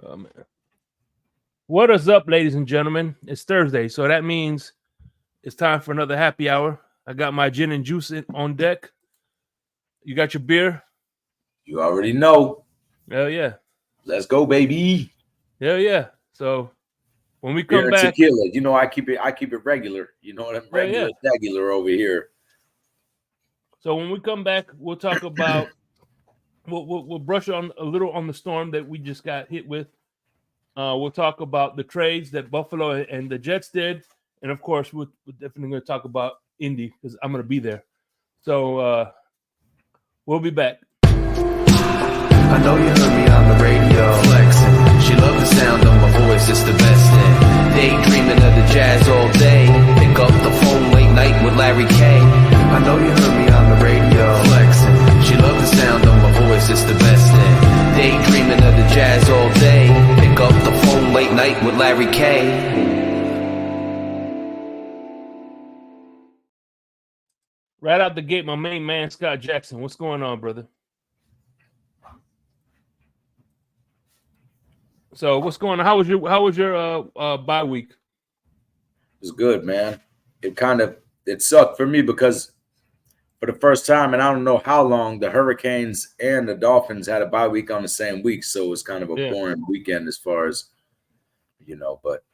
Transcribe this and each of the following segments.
Um, what is up, ladies and gentlemen? It's Thursday, so that means it's time for another happy hour. I got my gin and juice on deck. You got your beer? You already know. Hell yeah. Let's go, baby. Hell yeah. So when we Beer come and back, tequila. You know, I keep it regular. You know what I'm regular, regular over here. So when we come back, we'll talk about we'll brush on a little on the storm that we just got hit with. We'll talk about the trades that Buffalo and the Jets did, and of course, we're definitely going to talk about Indy because I'm going to be there. So we'll be back. I know you heard me on the radio flexing. She loved the sound of my voice, it's the best thing. Daydreaming of the jazz all day. Pick up the phone late night with Larry K. I know you heard me on the radio flexing. She loved the sound of my voice, it's the best thing. Daydreaming of the jazz all day. Pick up the phone late night with Larry K. Right out the gate, my main man, Scott Jackson. What's going on, brother? So what's going on? How was your bye week? It was good, man. It sucked for me because for the first time, and I don't know how long, the Hurricanes and the Dolphins had a bye week on the same week. So it was kind of a boring weekend as far as, but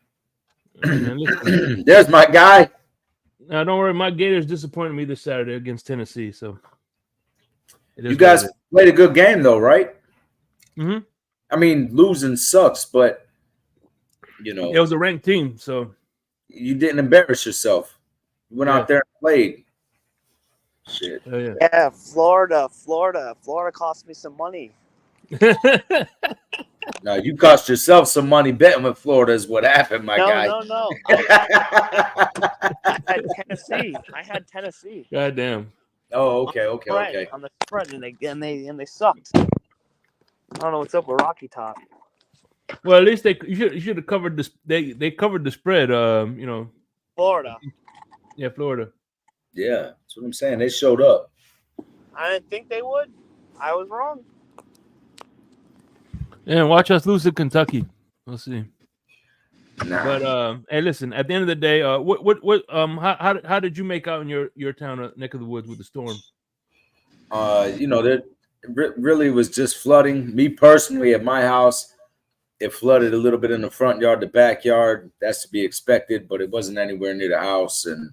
there's my guy. Now, don't worry. My Gators disappointed me this Saturday against Tennessee. So you guys played a good game, though, right? Mm-hmm. I mean, losing sucks, but, it was a ranked team, so. You didn't embarrass yourself. You went out there and played. Shit. Oh, yeah. Yeah, Florida cost me some money. No, you cost yourself some money betting with Florida is what happened, my guy. No. I had Tennessee. Goddamn. Oh, okay. On the spread, and they sucked. I don't know what's up with Rocky Top. Well, at least you should have covered this. They covered the spread. Florida. Yeah, Florida. Yeah, that's what I'm saying. They showed up. I didn't think they would. I was wrong. Yeah, watch us lose to Kentucky. We'll see. Nah. But hey, listen. At the end of the day, how did you make out in your town, neck of the woods, with the storm? There really was just flooding. Me personally, at my house, it flooded a little bit in the front yard, the backyard. That's to be expected, but it wasn't anywhere near the house. And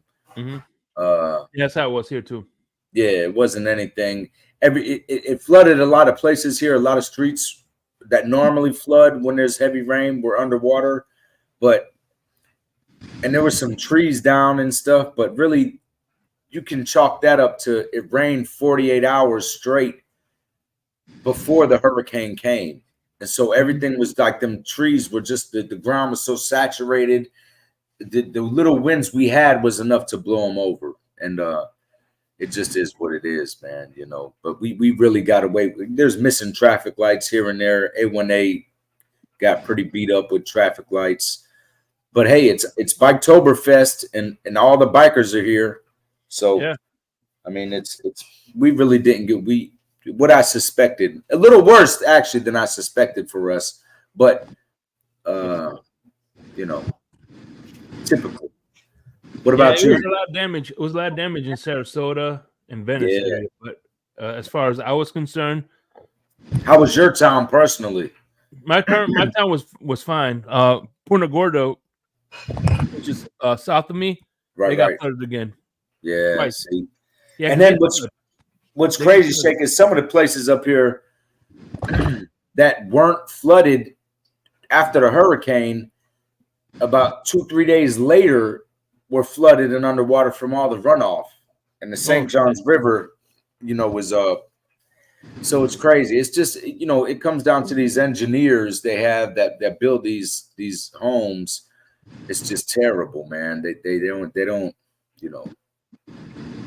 that's how it was here too. Yeah, it wasn't anything. It flooded a lot of places here. A lot of streets that normally flood when there's heavy rain were underwater, and there were some trees down and stuff. But really, you can chalk that up to it rained 48 hours straight before the hurricane came. And so everything was like them trees were just the ground was so saturated. The little winds we had was enough to blow them over. And it just is what it is, man, But we really got away. There's missing traffic lights here and there. A1A got pretty beat up with traffic lights. But hey, it's Biketoberfest and all the bikers are here. So yeah. I mean we really didn't get what I suspected. A little worse actually than I suspected for us. But typical. What about you? It was a lot of damage. It was a lot of damage in Sarasota and Venice area. But as far as I was concerned, how was your town personally? My town was fine. Punta Gorda, which is south of me, they got flooded again. Yeah, right. See. Yeah, and then what's crazy, Shake, is some of the places up here that weren't flooded after the hurricane, about 2-3 days later, were flooded and underwater from all the runoff. And the St. Johns River, was so it's crazy. It's just, it comes down to these engineers they have that build these homes. It's just terrible, man. They don't,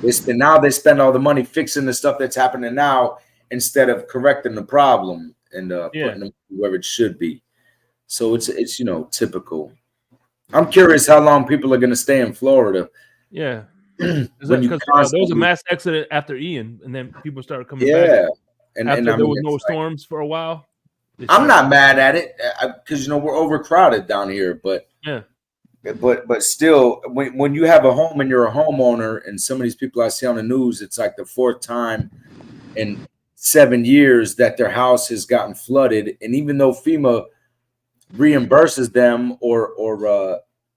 they spend all the money fixing the stuff that's happening now instead of correcting the problem and putting them where it should be. So it's typical. I'm curious how long people are going to stay in Florida. Yeah. Because there was a mass exodus after Ian, and then people started coming back. Yeah. And there was no storms for a while. I'm not mad at it because we're overcrowded down here, but yeah. But still, when you have a home and you're a homeowner, and some of these people I see on the news, it's like the 4th time in 7 years that their house has gotten flooded, and even though FEMA reimburses them or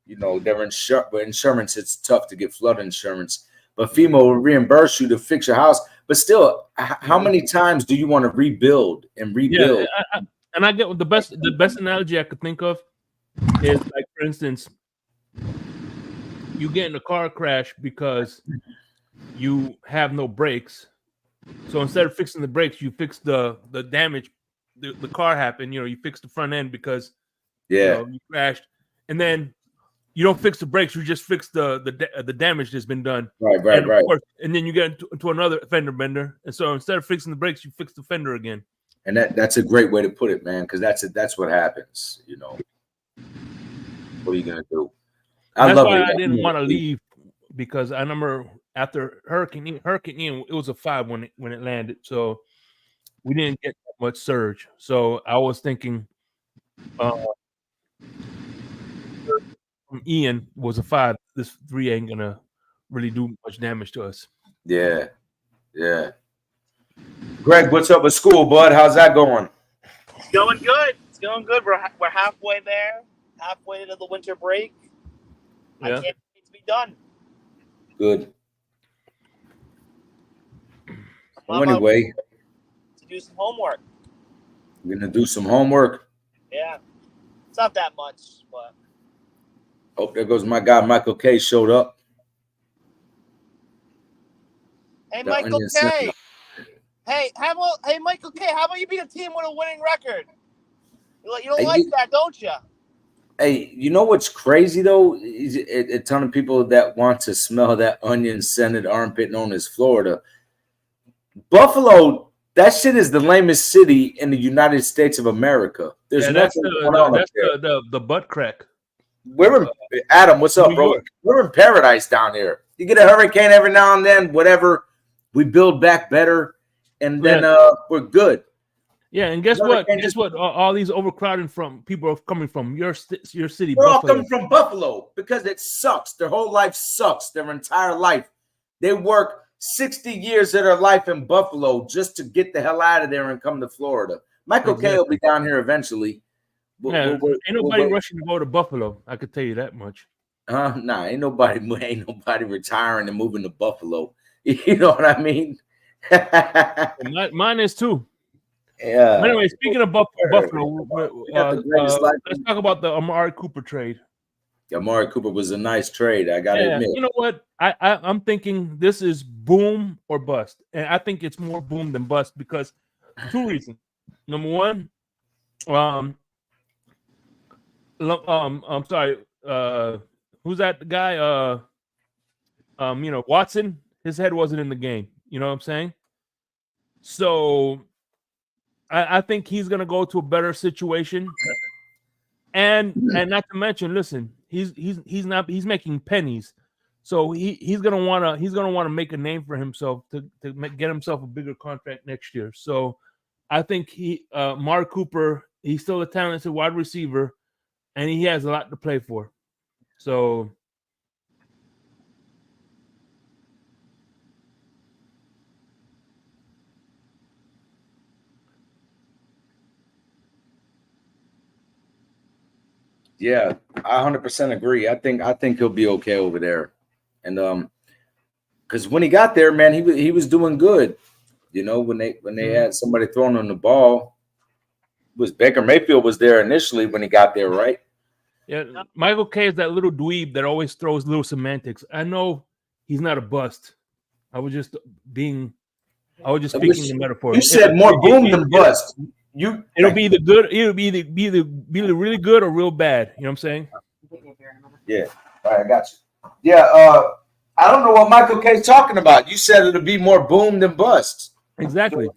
their insurance, it's tough to get flood insurance, but FEMA will reimburse you to fix your house. But still, how many times do you want to rebuild and rebuild? Yeah, and I get the best analogy I could think of is like, for instance, you get in a car crash because you have no brakes. So instead of fixing the brakes, you fix the damage. The car happened. You fix the front end because you crashed, and then you don't fix the brakes. You just fix the damage that's been done. Right. Of course, and then you get into another fender bender, and so instead of fixing the brakes, you fix the fender again. And that's a great way to put it, man, because that's what happens. What are you gonna do? That's why I didn't want to leave, because I remember after Hurricane Ian, it was a 5 when it landed, so we didn't get that much surge. So I was thinking, Ian was a 5. This 3 ain't gonna really do much damage to us. Yeah. Greg, what's up with school, bud? How's that going? It's going good. We're halfway there. Halfway to the winter break. Yeah. I can't wait to be done. Good. Well, anyway, to do some homework. We're gonna do some homework. Yeah, it's not that much, but. Oh, there goes my guy Michael K. Showed up. Hey, Michael K. Hey, Michael K. How about you beat a team with a winning record? You don't like that, don't you? Hey, you know what's crazy though? A ton of people that want to smell that onion-scented armpit known as Florida. Buffalo, that shit is the lamest city in the United States of America. There's nothing going on up there. the butt crack. We're in Adam. What's up, bro? We're in paradise down here. You get a hurricane every now and then, whatever. We build back better, and then we're good. Yeah, and guess what? All these overcrowding from people are coming from your city. They're all coming from Buffalo because it sucks. Their whole life sucks. Their entire life. They work 60 years of their life in Buffalo just to get the hell out of there and come to Florida. Michael K will be down here eventually. Ain't nobody rushing to go to Buffalo. I could tell you that much. Nah, ain't nobody retiring and moving to Buffalo. You know what I mean? Mine is too. Yeah. Anyway, speaking of Buffalo, let's talk about the Amari Cooper trade. Amari Cooper was a nice trade. I gotta admit. You know what? I'm thinking this is boom or bust, and I think it's more boom than bust because 2 reasons. Number one, I'm sorry. Who's that guy? Watson. His head wasn't in the game. You know what I'm saying? So I think he's gonna go to a better situation, and not to mention, listen, he's making pennies, so he's gonna wanna make a name for himself to get himself a bigger contract next year. So I think Amari Cooper, he's still a talented wide receiver, and he has a lot to play for. So. Yeah, I 100% agree. I think he'll be okay over there, and because when he got there, man, he was doing good. When they had somebody throwing him the ball, Baker Mayfield was there initially when he got there, right? Yeah, Michael K is that little dweeb that always throws little semantics. I know he's not a bust. I was just speaking in metaphor. You said more boom than bust. It'll be either good. It'll be either really good or real bad. You know what I'm saying? Yeah. All right, I got you. Yeah. I don't know what Michael K's talking about. You said it'll be more boom than bust. Exactly.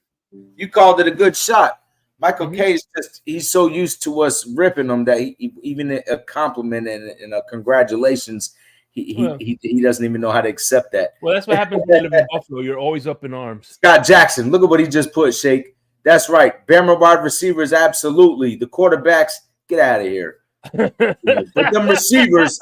You called it a good shot. Michael K he's so used to us ripping him that even a compliment and a congratulations, he doesn't even know how to accept that. Well, that's what happens when you live in Buffalo. You're always up in arms. Scott Jackson, look at what he just put, Shake. That's right. Bama wide receivers, absolutely. The quarterbacks, get out of here. But them receivers,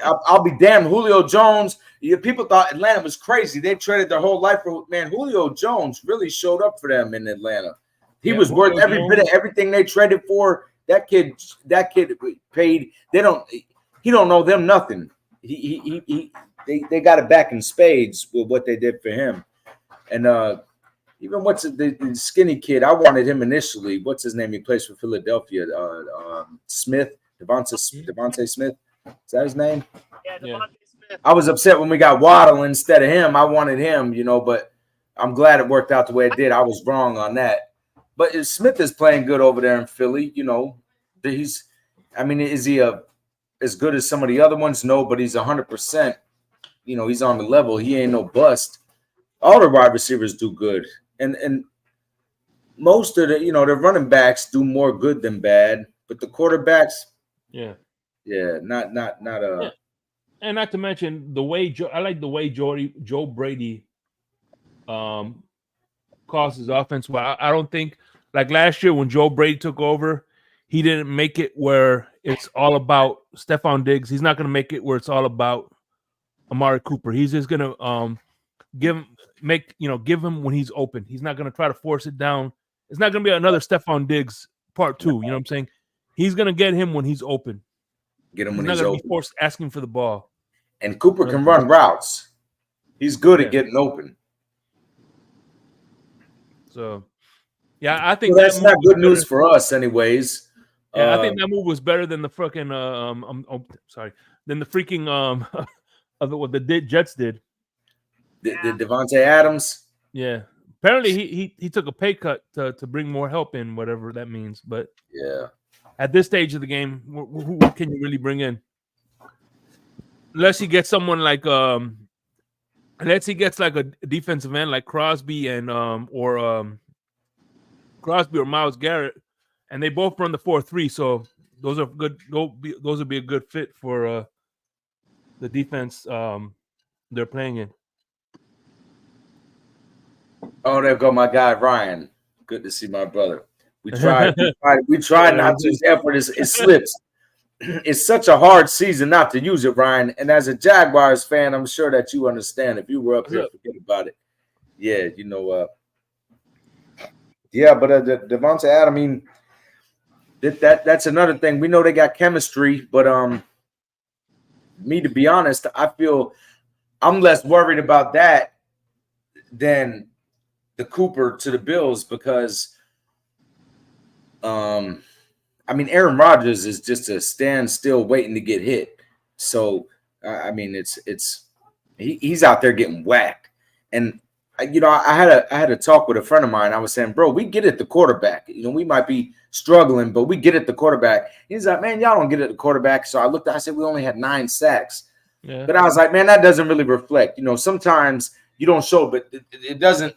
I'll be damned. Julio Jones, people thought Atlanta was crazy. They traded their whole life for, man, Julio Jones really showed up for them in Atlanta. He was worth every bit of everything they traded for. That kid paid. He don't know them nothing. They got it back in spades with what they did for him. And even the skinny kid, I wanted him initially. What's his name? He plays for Philadelphia. Smith, Devontae Smith. Is that his name? Yeah, Devontae Smith. I was upset when we got Waddle instead of him. I wanted him, but I'm glad it worked out the way it did. I was wrong on that. But Smith is playing good over there in Philly. Is he as good as some of the other ones? No, but he's 100%. He's on the level. He ain't no bust. All the wide receivers do good. And most of the running backs do more good than bad, but the quarterbacks, not yeah. And not to mention the way I like the way Joe Brady calls his offense. Well, I don't think like last year when Joe Brady took over, he didn't make it where it's all about Stephon Diggs. He's not going to make it where it's all about Amari Cooper. He's just going to give him when he's open. He's not going to try to force it down. It's not going to be another Stephon Diggs part 2. You know what I'm saying? He's going to get him when he's open. Get him when he's open. Not going to be forced asking for the ball. And Cooper can run routes. He's good at getting open. So, yeah, I think that's not good news for us, anyways. Yeah, I think that move was better than the freaking than the freaking of what the Jets did. The Devontae Adams. Yeah, apparently he took a pay cut to bring more help in, whatever that means. But yeah, at this stage of the game, who can you really bring in? Unless he gets someone like unless he gets like a defensive end like Crosby and Crosby or Myles Garrett, and they both run the 4-3, so those are good. Those would be a good fit for the defense they're playing in. Oh, there go my guy Ryan. Good to see my brother. We tried not to use effort. It slips. It's such a hard season not to use it, Ryan. And as a Jaguars fan, I'm sure that you understand. If you were up here, forget about it. Yeah, but Devontae Adams, that's another thing. We know they got chemistry, but me, to be honest, I feel I'm less worried about that than the Cooper to the Bills because Aaron Rodgers is just a standstill waiting to get hit. So he's out there getting whacked. And I had a talk with a friend of mine. I was saying, bro, we get at the quarterback. We might be struggling, but we get at the quarterback. He's like, man, y'all don't get at the quarterback. So I said, we only had 9 sacks. Yeah. But I was like, man, that doesn't really reflect. Sometimes you don't show, but it doesn't.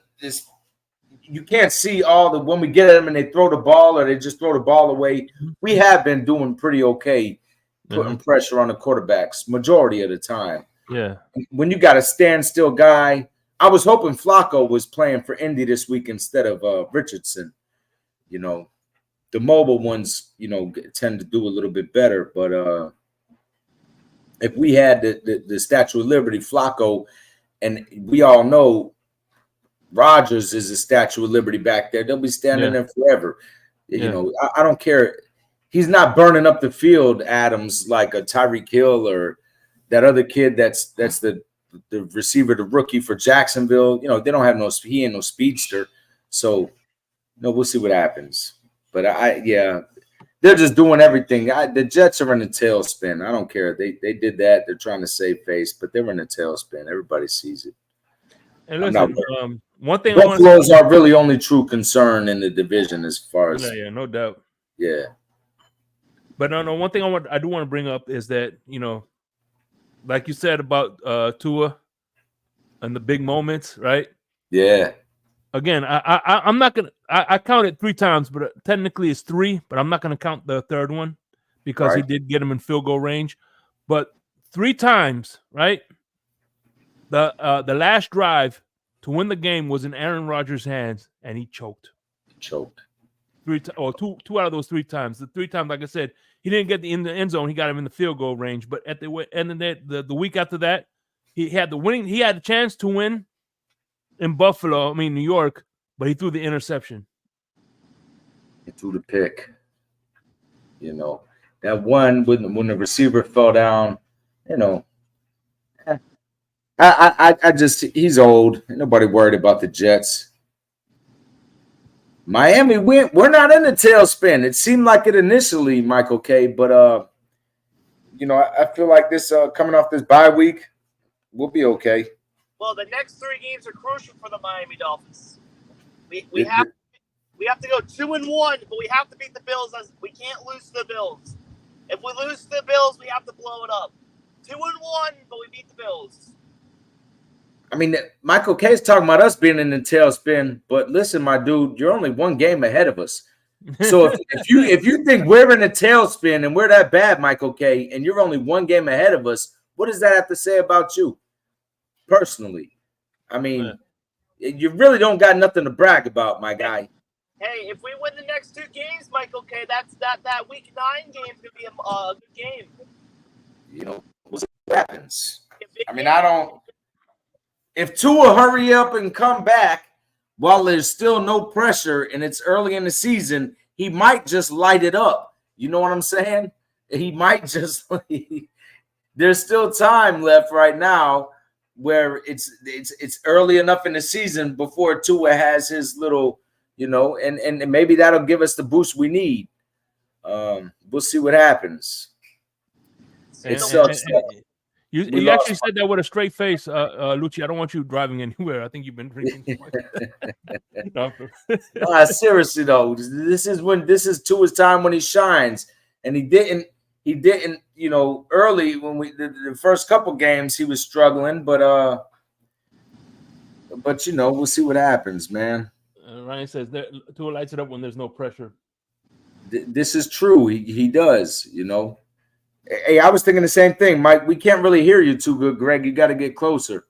You can't see when we get at them and they throw the ball or they just throw the ball away. We have been doing pretty okay putting pressure on the quarterbacks majority of the time. Yeah. When you got a standstill guy, I was hoping Flacco was playing for Indy this week instead of Richardson. The mobile ones, tend to do a little bit better. But if we had the Statue of Liberty, Flacco, and we all know Rodgers is a Statue of Liberty back there, they'll be standing there forever. Yeah. I don't care. He's not burning up the field, Adams, like a Tyreek Hill or that other kid that's the receiver, the rookie for Jacksonville. They don't have he ain't no speedster. So, we'll see what happens. But they're just doing everything. The Jets are in a tailspin. I don't care. They did that. They're trying to save face, but they're in a tailspin. Everybody sees it. And listen, one thing Buffalo's our really only true concern in the division as far as no doubt. Yeah. But no, one thing I do want to bring up is that, like you said about Tua and the big moments, right? Yeah. Again, I'm not gonna. I counted 3 times, but technically it's 3. But I'm not gonna count the third one because he did get him in field goal range. But 3 times, right? The last drive to win the game was in Aaron Rodgers' hands, and he choked. choked. Two out of those 3 times. The 3 times, like I said, he didn't get in the end zone. He got him in the field goal range. But at the end of the week after that, he had the chance to win in New York, but he threw the interception. He threw the pick. You know, that one when the receiver fell down, you know. I just, he's old. Ain't nobody worried about the Jets. Miami went. We're not in the tailspin. It seemed like it initially, Michael K. But you know, I feel like this coming off this bye week, we'll be okay. Well, the next 3 games are crucial for the Miami Dolphins. We have to go 2-1, but we have to beat the Bills. We can't lose to the Bills. If we lose to the Bills, we have to blow it up. 2-1, but we beat the Bills. I mean, Michael K is talking about us being in the tailspin, but listen, my dude, you're only 1 game ahead of us. So if you think we're in a tailspin and we're that bad, Michael K, and you're only 1 game ahead of us, what does that have to say about you personally? I mean, you really don't got nothing to brag about, my guy. Hey, if we win the next 2 games, Michael K, that week 9 game is gonna be a good game. You know, what happens? I mean, I don't. If Tua hurry up and come back while there's still no pressure and it's early in the season, he might just light it up. You know what I'm saying? He might just. There's still time left right now where it's early enough in the season before Tua has his little, you know, and maybe that'll give us the boost we need. We'll see what happens. It sucks. You actually said that with a straight face, Lucci. I don't want you driving anywhere. I think you've been drinking too much. Seriously though, this is Tua's time when he shines, and he didn't. You know, early when the first couple games he was struggling, but you know, we'll see what happens, man. Ryan says Tua lights it up when there's no pressure. This is true. He does. You know. Hey, I was thinking the same thing, Mike. We can't really hear you too good, Greg. You got to get closer.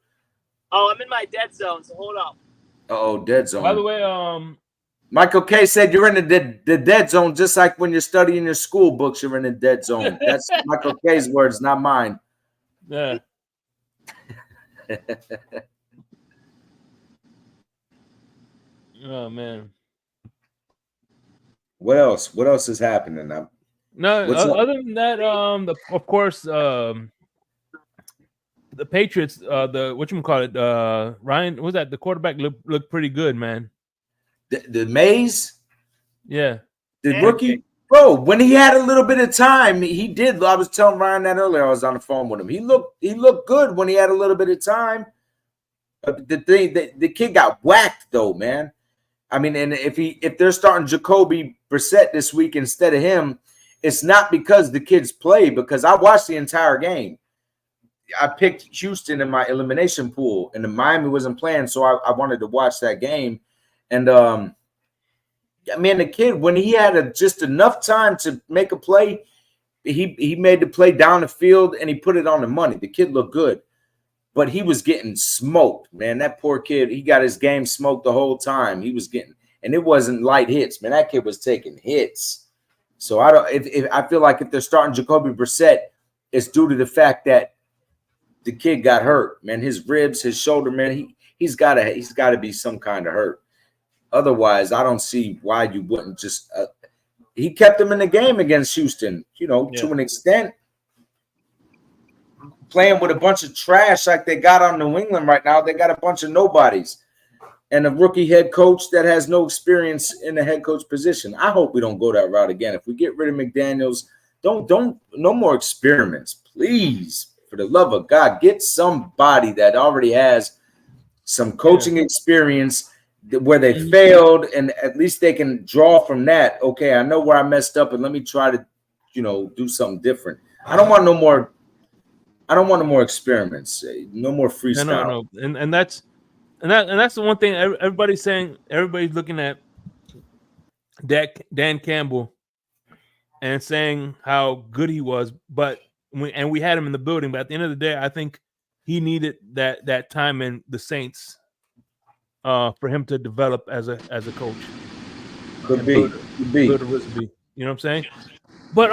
Oh, I'm in my dead zone, so hold up. Oh, dead zone. By the way, Michael K said you're in the dead zone, just like when you're studying your school books, you're in the dead zone. That's Michael K's words, not mine. Yeah. Oh man. What else? What else is happening now? No, other than that, of course, the Patriots, Ryan, what was that? The quarterback looked pretty good, man. The Mays? Yeah. The rookie? Bro, when he had a little bit of time, he did. I was telling Ryan that earlier. I was on the phone with him. He looked good when he had a little bit of time. The kid got whacked though, man. I mean, and if they're starting Jacoby Brissett this week instead of him, it's not because the kids play, because I watched the entire game. I picked Houston in my elimination pool, and the Miami wasn't playing, so I wanted to watch that game. And I mean, the kid, when he had just enough time to make a play, he made the play down the field and he put it on the money. The kid looked good, but he was getting smoked, man. That poor kid, he got his game smoked the whole time. He was getting, and it wasn't light hits, man. That kid was taking hits. So I feel like if they're starting Jacoby Brissett, it's due to the fact that the kid got hurt, man. His ribs, his shoulder, man. He's got to be some kind of hurt. Otherwise, I don't see why you wouldn't just. He kept them in the game against Houston, you know, to an extent. Playing with a bunch of trash like they got on New England right now, they got a bunch of nobodies. And a rookie head coach that has no experience in the head coach position. I hope we don't go that route again. If we get rid of McDaniels, no more experiments, please. For the love of God, get somebody that already has some coaching experience where they failed, and at least they can draw from that. Okay, I know where I messed up, and let me try to, you know, do something different. I don't want no more experiments. No more freestyle. No. And that's the one thing everybody's saying. Everybody's looking at Dan Campbell and saying how good he was, but we had him in the building. But at the end of the day, I think he needed that time in the Saints for him to develop as a coach. Could be. Could be. Build a recipe. You know what I'm saying? But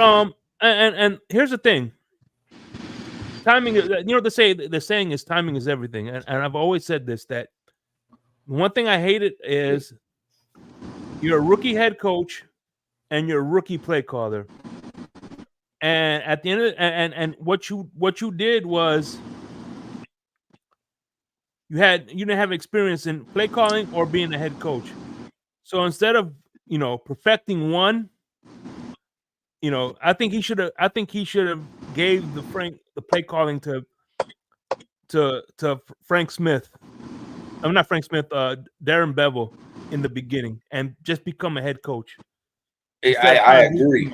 and here's the thing. Timing, the saying is timing is everything, and I've always said this, that one thing I hated is you're a rookie head coach and you're a rookie play caller, and at the end of and what you did was you didn't have experience in play calling or being a head coach, so instead of perfecting one, I think he should have gave the play calling to Frank Smith. I'm not Frank Smith, Darren Bevel in the beginning, and just become a head coach. I agree.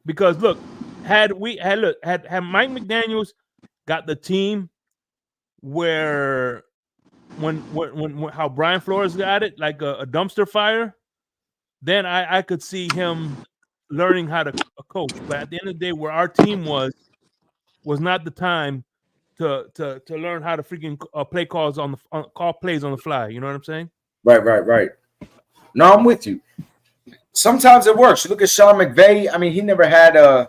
Because look, had Mike McDaniels got the team where when how Brian Flores got it, like a dumpster fire, then I could see him learning how to coach. But at the end of the day, where our team was not the time to learn how to freaking play calls call plays on the fly. You know what I'm saying? Right. No, I'm with you. Sometimes it works. You look at Sean McVay. I mean, he never had a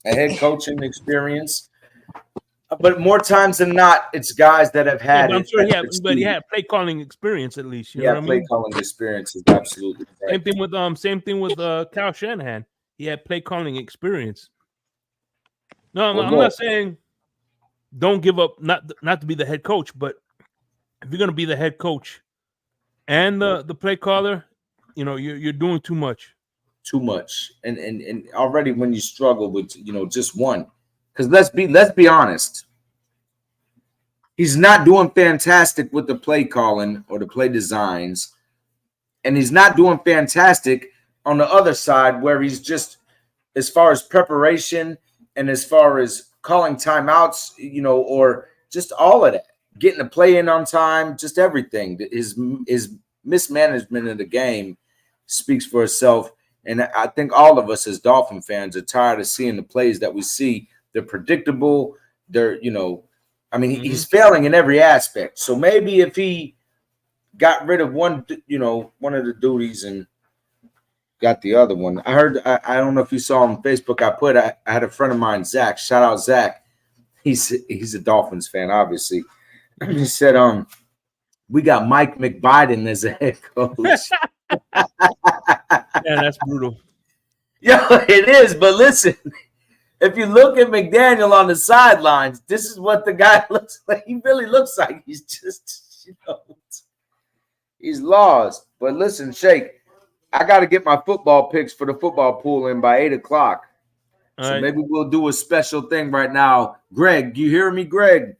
head coaching experience, but more times than not, it's guys that have had. I'm sure he had play calling experience at least. You know what I mean? Play calling experience is absolutely right. Same thing with Kyle Shanahan. He had play calling experience. No, I'm not saying don't give up, not to be the head coach, but if you're gonna be the head coach and the play caller, you're doing too much. Too much, and already when you struggle with just one, because let's be honest, he's not doing fantastic with the play calling or the play designs, and he's not doing fantastic on the other side where he's just, as far as preparation and as far as calling timeouts, or just all of that, getting the play in on time, just everything. His mismanagement of the game speaks for itself. And I think all of us as Dolphin fans are tired of seeing the plays that we see. They're predictable. They're, he's failing in every aspect. So maybe if he got rid of one of the duties and got the other one. I heard, I don't know if you saw on Facebook, I had a friend of mine, Zach, shout out Zach. He's a Dolphins fan, obviously. He said, we got Mike McBiden as a head coach. Yeah, that's brutal. Yo, it is. But listen, if you look at McDaniel on the sidelines, this is what the guy looks like. He really looks like he's just, he's lost. But listen, Shake, I got to get my football picks for the football pool in by 8:00. So maybe we'll do a special thing right now. Greg, you hear me, Greg?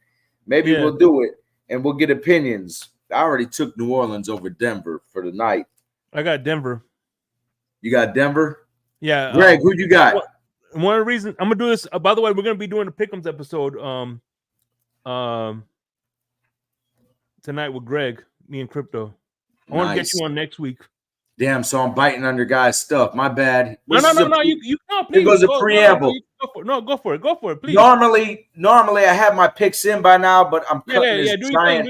Maybe we'll do it, and we'll get opinions. I already took New Orleans over Denver for the night. I got Denver. You got Denver? Yeah. Greg, who you got? One of the reasons I'm gonna do this. By the way, we're gonna be doing the Pick'ems episode tonight with Greg, me and Crypto. I want to get you on next week. Damn, so I'm biting on your guys' stuff. My bad. No. You can't. Please. It was a preamble. Go for it, please. Normally, I have my picks in by now, but I'm cutting this giant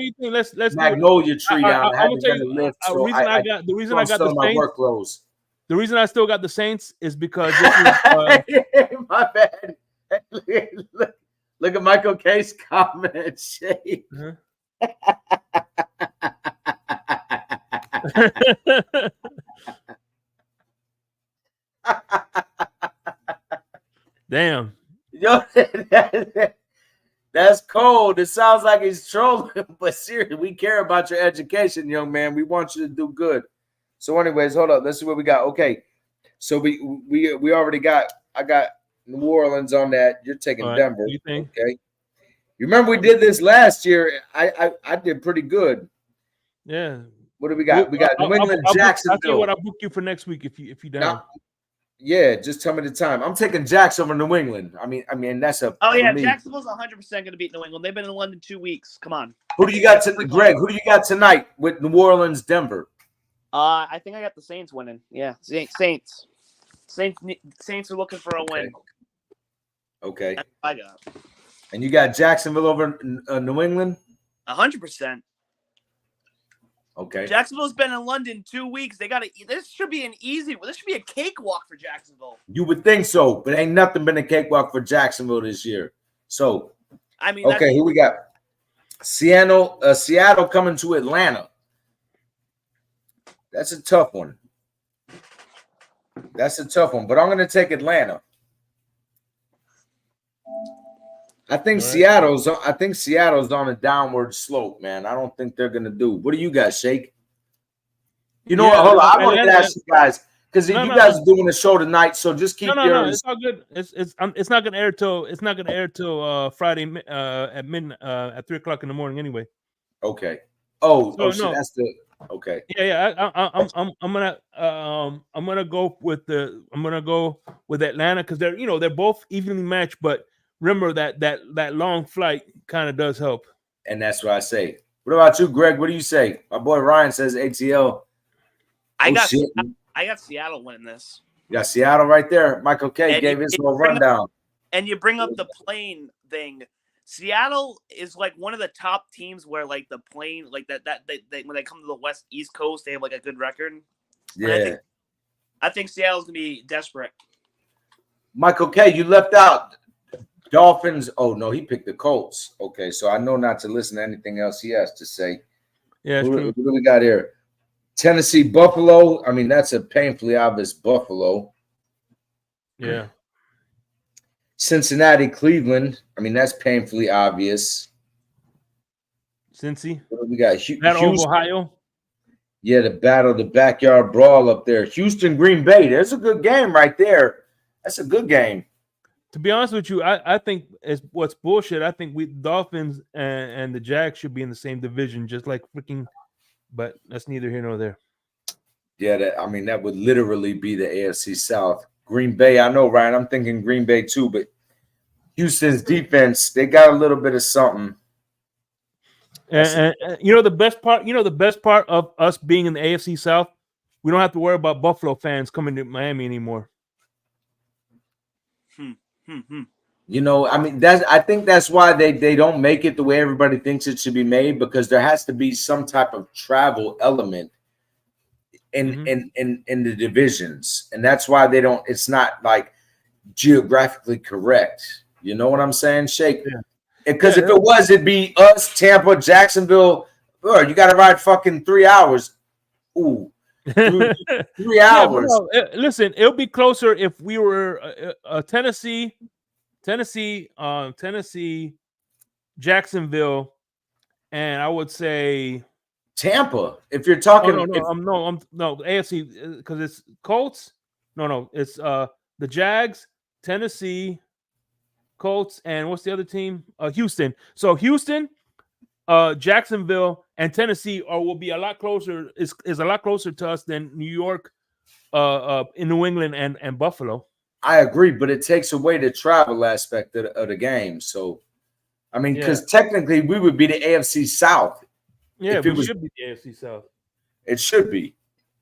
magnolia tree down. The reason I got the Saints. Workloads. The reason I still got the Saints is because my bad. Look at Michael K's comment. Shake. Damn. Yo, that's cold. It sounds like he's trolling, but seriously, we care about your education, young man. We want you to do good. So, anyways, hold up. Let's see what we got. Okay, so we already got. I got New Orleans on that. You're taking Denver. You think? Okay. You remember we did this last year? I did pretty good. Yeah. What do we got? We got New England, Jacksonville. I'll tell you what, I'll book you for next week if you down. Yeah, just tell me the time. I'm taking Jacks over New England. I mean that's a. Oh yeah, Jacksonville's 100% going to beat New England. They've been in London 2 weeks. Come on. Who do you got Greg? Who do you got tonight with New Orleans, Denver? I think I got the Saints winning. Yeah, Saints are looking for a win. Okay. That's what I got. And you got Jacksonville over New England? 100%. Okay. Jacksonville's been in London 2 weeks. This should be a cakewalk for Jacksonville. You would think so, but ain't nothing been a cakewalk for Jacksonville this year. So, I mean, okay, who we got? Seattle coming to Atlanta. That's a tough one. But I'm going to take Atlanta. I think Seattle's on a downward slope, man. I don't think they're going to do. What do you guys, Shake? You know what? Hold on. I wanted to ask you guys because you guys are doing a show tonight, so just keep No, it's all good. It's not gonna air till Friday at 3:00 in the morning anyway. Okay. So that's the okay. Yeah. I'm gonna go with Atlanta because they're both evenly matched, but remember that long flight kind of does help. And that's what I say. What about you, Greg? What do you say? My boy Ryan says ATL. I got Seattle winning this. You got Seattle right there. Michael K gave his little rundown. And you bring up the plane thing. Seattle is like one of the top teams where like the plane, like that when they come to the East Coast, they have like a good record. Yeah. I think Seattle's gonna be desperate. Michael K, you left out Dolphins. Oh no, he picked the Colts. Okay, so I know not to listen to anything else he has to say. Yeah, it's true. What do we got here? Tennessee, Buffalo. I mean, that's a painfully obvious Buffalo. Yeah. Cincinnati, Cleveland. I mean, that's painfully obvious. Cincy. What do we got? Battle of Ohio. Yeah, the backyard brawl up there. Houston, Green Bay. There's a good game right there. That's a good game. To be honest with you, I think what's bullshit. I think we Dolphins and the Jags should be in the same division, just like freaking. But that's neither here nor there. Yeah, that would literally be the AFC South. Green Bay, I know, Ryan. I'm thinking Green Bay too, but Houston's defense, they got a little bit of something. And the best part of us being in the AFC South, we don't have to worry about Buffalo fans coming to Miami anymore. I think that's why they don't make it the way everybody thinks it should be made, because there has to be some type of travel element in the divisions, and that's why they don't. It's not like geographically correct. You know what I'm saying, Shake? Because if it was, it'd be us, Tampa, Jacksonville. Bro, you got to ride fucking 3 hours. Ooh, 3 hours. Listen, it'll be closer if we were Tennessee, Jacksonville, and I would say Tampa. If you're talking, no, AFC because it's Colts. No, it's the Jags, Tennessee, Colts, and what's the other team? Houston. So Houston, Jacksonville, and Tennessee will be a lot closer. Is a lot closer to us than New York, in New England and Buffalo. I agree, but it takes away the travel aspect of the game. So, I mean, because technically we would be the AFC South. Yeah, we should be the AFC South. It should be.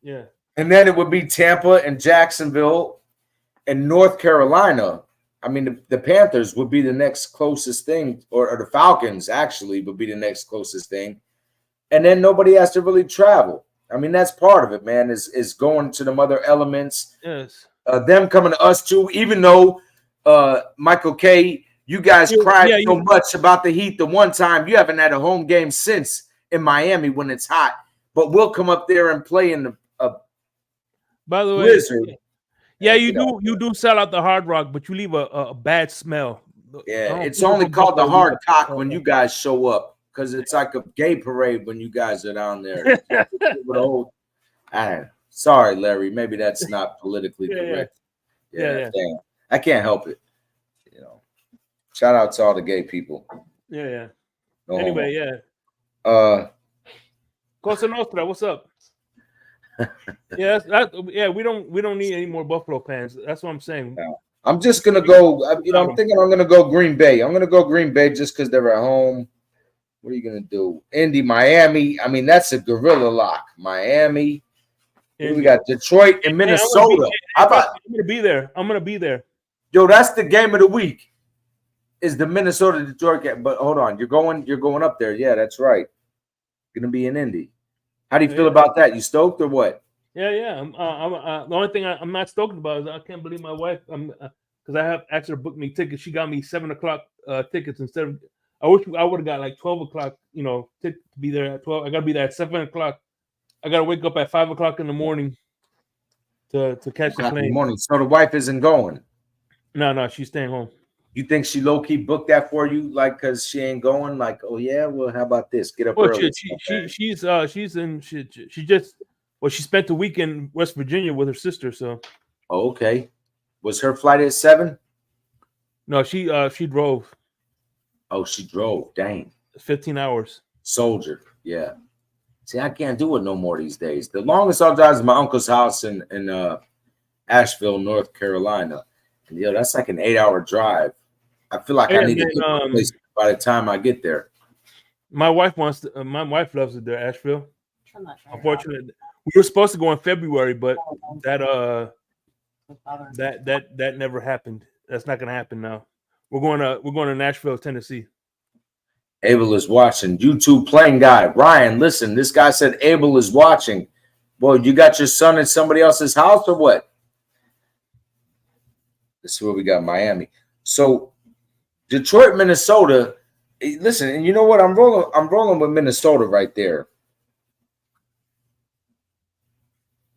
Yeah. And then it would be Tampa and Jacksonville and North Carolina. I mean, the Panthers would be the next closest thing, or the Falcons actually would be the next closest thing. And then nobody has to really travel. I mean, that's part of it, man, is going to them other elements. Yes. Them coming to us too, even though Michael K, you guys cried so much about the Heat the one time. You haven't had a home game since in Miami when it's hot. But we'll come up there and play in the by the way, blizzard. Yeah, you do sell out the Hard Rock, but you leave a bad smell. Yeah, it's only called the Hard Cock when you guys show up, because it's like a gay parade when you guys are down there. Sorry, Larry. Maybe that's not politically correct. Yeah. I can't help it. Shout out to all the gay people. Yeah. No anyway, homo. Cosa Nostra, what's up? We don't need any more Buffalo fans. That's what I'm saying. No. I'm just gonna go. I'm thinking I'm gonna go Green Bay. I'm gonna go Green Bay just because they're at home. What are you gonna do? Indy, Miami. I mean, that's a gorilla lock. Miami. We got Detroit and Minnesota. I'm gonna be there. Yo, that's the game of the week. Is the Minnesota Detroit game? But hold on, you're going up there. Yeah, that's right. Gonna be in Indy. How do you feel about that? You stoked or what? Yeah. The only thing I'm not stoked about is I can't believe my wife. Because I have asked her to book me tickets. She got me 7:00 tickets instead of. I wish I would have got like 12:00. To be there at 12. I gotta be there at 7:00. I gotta wake up at 5:00 in the morning to catch the In the plane. morning. So the wife isn't going. No, she's staying home. You think she low key booked that for you, like because she ain't going? Like, oh yeah, well, how about this? Get up early. She spent the week in West Virginia with her sister. So. Oh, okay. Was her flight at 7? No, she drove. Oh, she drove. Dang. 15 hours. Soldier. Yeah. See, I can't do it no more these days. The longest I'll drive is my uncle's house in Asheville, North Carolina. And that's like an 8-hour drive. I feel like I need to get to the place by the time I get there. My wife loves it there, Asheville. Unfortunately, we were supposed to go in February, but that never happened. That's not going to happen now. We're going to Nashville, Tennessee. Abel is watching. YouTube playing guy. Ryan, listen, this guy said Abel is watching. Boy, you got your son at somebody else's house or what? Let's see what we got. Miami. So Detroit, Minnesota. Listen, and you know what? I'm rolling with Minnesota right there.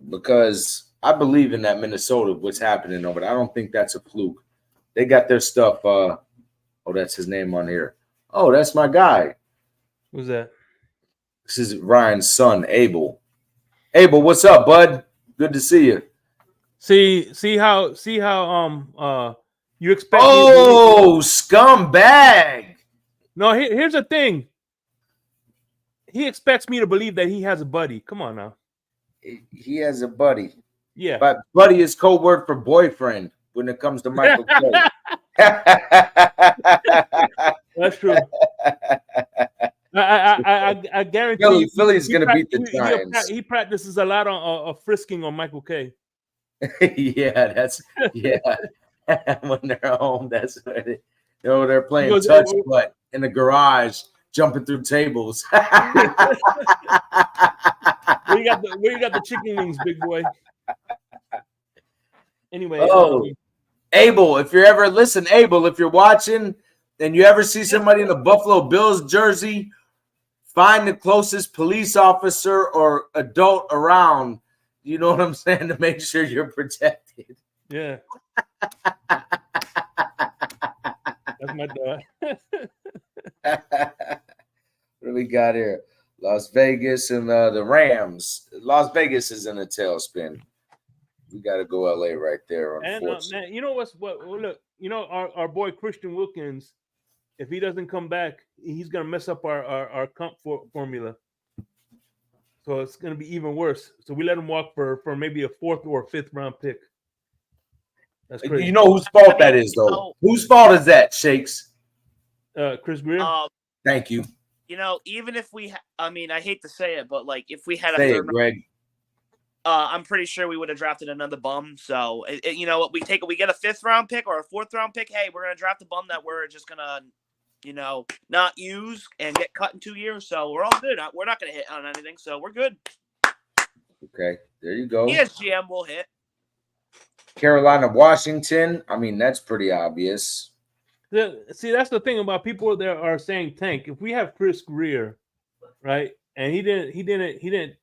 Because I believe in that Minnesota, what's happening over there. I don't think that's a fluke. They got their stuff. That's his name on here. Oh, that's my guy. Who's that? This is Ryan's son, Abel. Abel, what's up, bud? Good to see you. See how you expect. Oh, scumbag! No, here's the thing. He expects me to believe that he has a buddy. Come on now. He has a buddy. Yeah, but buddy is code word for boyfriend when it comes to Michael K. That's true. I guarantee Philly's going to beat the Giants. He practices a lot on frisking on Michael K. Yeah. When they're home, that's what they're playing touch butt in the garage, jumping through tables. Where you got the chicken wings, big boy? Anyway. Abel, if you're ever Abel, if you're watching and you ever see somebody in a Buffalo Bills jersey, find the closest police officer or adult around. You know what I'm saying? To make sure you're protected. Yeah. That's my dog. What do we got here? Las Vegas and the Rams. Las Vegas is in a tailspin. We got to go LA right there. And man, you know look, our boy Christian Wilkins, if he doesn't come back, he's gonna mess up our comp formula. So it's gonna be even worse. So we let him walk for maybe a 4th or 5th round pick. That's crazy. You know whose fault that is, though. Whose fault is that, Shakes? Chris Greer. Thank you. Even if we, I hate to say it, but like if we had a say third it, Greg. I'm pretty sure we would have drafted another bum. So you know what, we get a 5th round pick or a 4th round pick. Hey, we're gonna draft a bum that we're just gonna, not use and get cut in 2 years. So we're all good. We're not gonna hit on anything. So we're good. Okay, there you go. ESGM will hit. Carolina, Washington. That's pretty obvious. See, that's the thing about people that are saying tank. If we have Chris Greer, right, and he didn't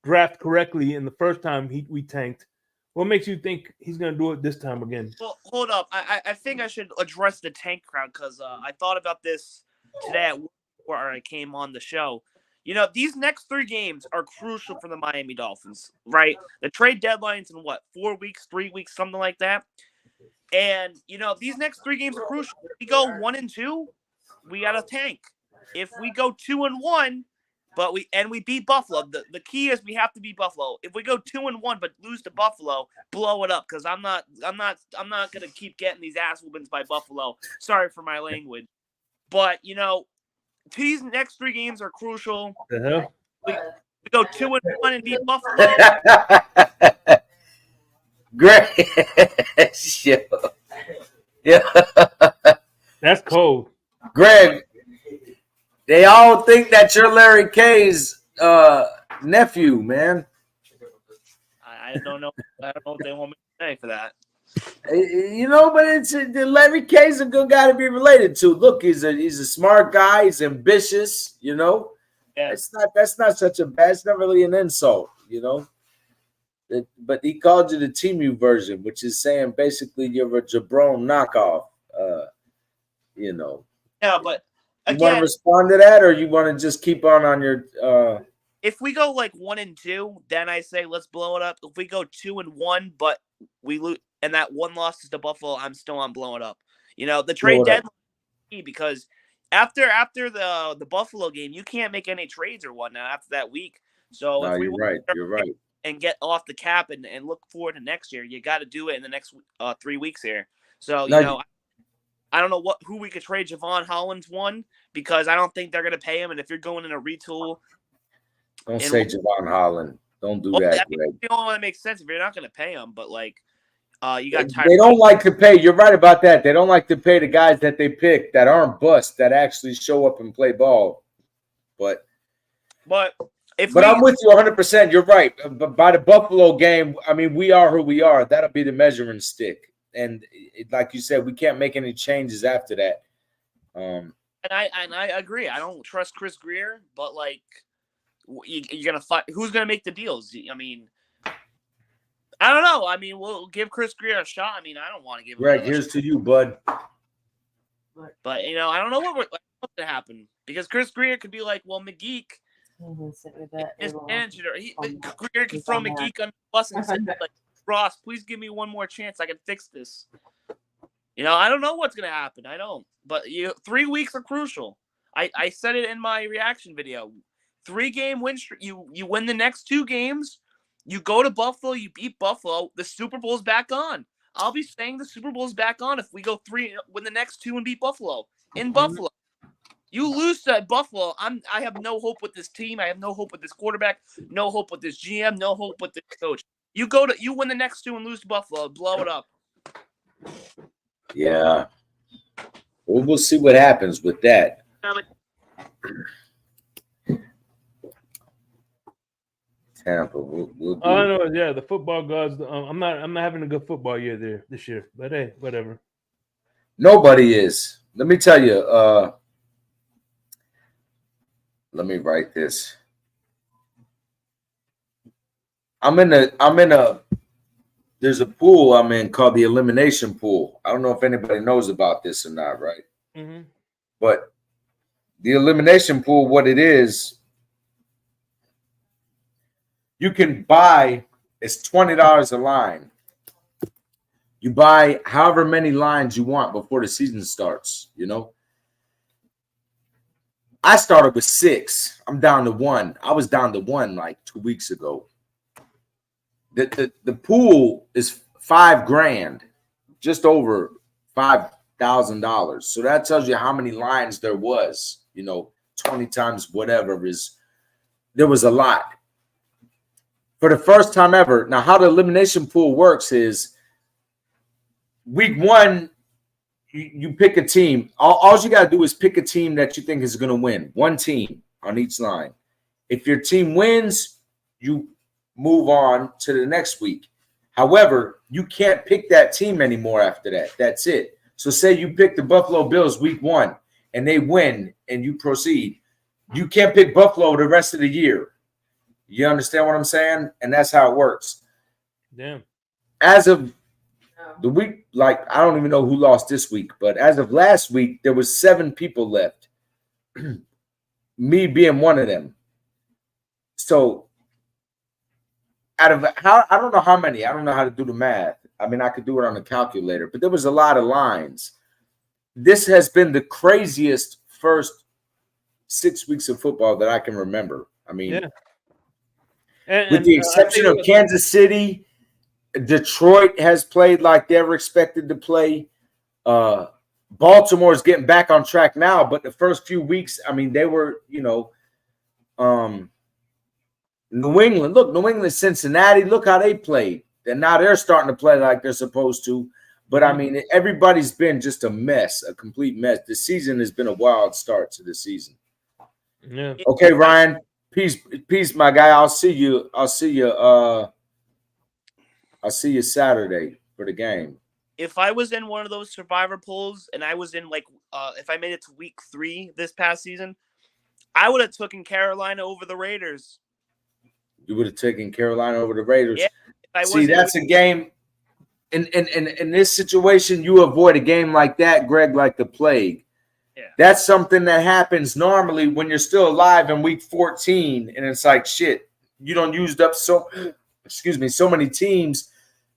draft correctly in the first time we tanked, what makes you think he's going to do it this time again? Well, hold up. I think I should address the tank crowd because I thought about this today at work where I came on the show. These next 3 games are crucial for the Miami Dolphins, right? The trade deadline's in 4 weeks, 3 weeks, something like that. And, these next 3 games are crucial. If we go 1-2, we got to tank. If we go 2-1, but we beat Buffalo, the key is we have to beat Buffalo. If we go 2-1 but lose to Buffalo, blow it up because I'm not gonna keep getting these ass whoopings by Buffalo. Sorry for my language, but these next 3 games are crucial. The hell? We go 2-1 and beat Buffalo. Great. Yeah. That's cold. Greg, they all think that you're Larry K's nephew, man. I don't know. I don't know what they want me to say for that. You know, but it's Larry K's a good guy to be related to. Look, he's a smart guy. He's ambitious. You know, Yeah. that's not such a bad. It's not really an insult. You know, but he called you the Timu version, which is saying basically you're a jabron knockoff. You know. Yeah, but You want to again, respond to that, or you want to just keep on your? if we go like 1-2, then I say let's blow it up. If we go 2-1, but we lose, and that one loss is to Buffalo, I'm still on blow it up. You know, the trade deadline is key because after the Buffalo game, you can't make any trades or whatnot after that week. So No, if we you're want right. to You're right. and get off the cap and look forward to next year, you got to do it in the next 3 weeks here. So you know, I don't know who we could trade. Javon Hollins one because I don't think they're going to pay him, and if you're going in a retool. Don't say Javon Holland. Don't do that, Greg. The only one that makes sense if you're not going to pay him, but like, you got. They don't like to pay. You're right about that. They don't like to pay the guys that they pick that aren't bust that actually show up and play ball. But I'm with you 100%. You're right. But by the Buffalo game, I mean we are who we are. That'll be the measuring stick. And like you said, we can't make any changes after that. And I agree. I don't trust Chris Greer, but like. You're gonna fight. Who's gonna make the deals? I mean, I don't know. I mean, we'll give Chris Greer a shot. I mean, I don't want to give. Greg, here's to you, bud. But you know, I don't know what's gonna happen because Chris Greer could be like, well, McGeek is manager. Greer could throw McGeek under the bus and say, like, Ross, please give me one more chance. I can fix this. You know, I don't know what's gonna happen. I don't. But 3 weeks are crucial. I said it in my reaction video. 3-game win streak. You win the next 2 games. You go to Buffalo. You beat Buffalo. The Super Bowl's back on. I'll be saying the Super Bowl's back on if we go 3, win the next 2, and beat Buffalo in Buffalo. You lose to Buffalo. I have no hope with this team. I have no hope with this quarterback. No hope with this GM. No hope with this coach. You win the next 2 and lose to Buffalo. Blow it up. Yeah. Well, we'll see what happens with that. Tampa. We'll do I know, yeah. The football gods. I'm not having a good football year there this year. But hey, whatever. Nobody is. Let me tell you. Let me write this. There's a pool I'm in called the elimination pool. I don't know if anybody knows about this or not, right? Mm-hmm. But the elimination pool, what it is, you can buy, it's $20 a line. You buy however many lines you want before the season starts, you know? I started with 6. I'm down to 1. I was down to 1 like 2 weeks ago. The pool is $5,000, just over $5,000. So that tells you how many lines there was. You know, 20 times whatever there was a lot. For the first time ever. Now, how the elimination pool works is week 1, you pick a team. All you got to do is pick a team that you think is going to win. One team on each line. If your team wins, you move on to the next week. However, you can't pick that team anymore after that. That's it. So say you pick the Buffalo Bills week 1 and they win and you proceed. You can't pick Buffalo the rest of the year. You understand what I'm saying? And that's how it works. Damn. As of the week, like, I don't even know who lost this week, but as of last week, there was 7 people left. Me being one of them. So out of how, I don't know how many. I don't know how to do the math. I mean, I could do it on a calculator, but there was a lot of lines. This has been the craziest first 6 weeks of football that I can remember. I mean, yeah. With the exception of Kansas City, Detroit has played like they were expected to play. Baltimore is getting back on track now, but the first few weeks, I mean, they were, you know, New England. Look, New England, Cincinnati, look how they played. And now they're starting to play like they're supposed to. But, I mean, everybody's been just a mess, a complete mess. The season has been a wild start to the season. Yeah. Okay, Ryan. Peace, my guy. I'll see you Saturday for the game. If I was in one of those survivor pools and I was in if I made it to week 3 this past season, I would have taken Carolina over the Raiders. You would have taken Carolina over the Raiders. Yeah, see, that's a game. In this situation, you avoid a game like that, Greg, like the plague. Yeah. That's something that happens normally when you're still alive in week 14, and it's like shit. You don't used up so many teams.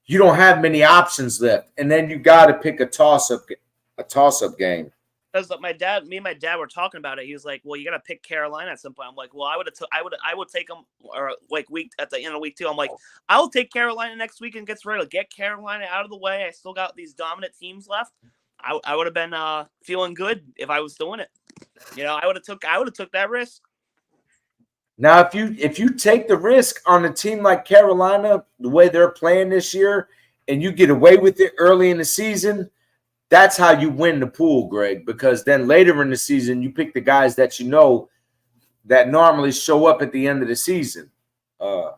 You don't have many options left, and then you got to pick a toss-up game. Because me and my dad were talking about it. He was like, "Well, you got to pick Carolina at some point." I'm like, "Well, I would take them or week at the end of week 2. I'm like, I will take Carolina next week and get Carolina out of the way. I still got these dominant teams left. I would have been feeling good if I was doing it. I would have took that risk. Now, if you take the risk on a team like Carolina, the way they're playing this year, and you get away with it early in the season, that's how you win the pool, Greg, because then later in the season, you pick the guys that you know that normally show up at the end of the season. Not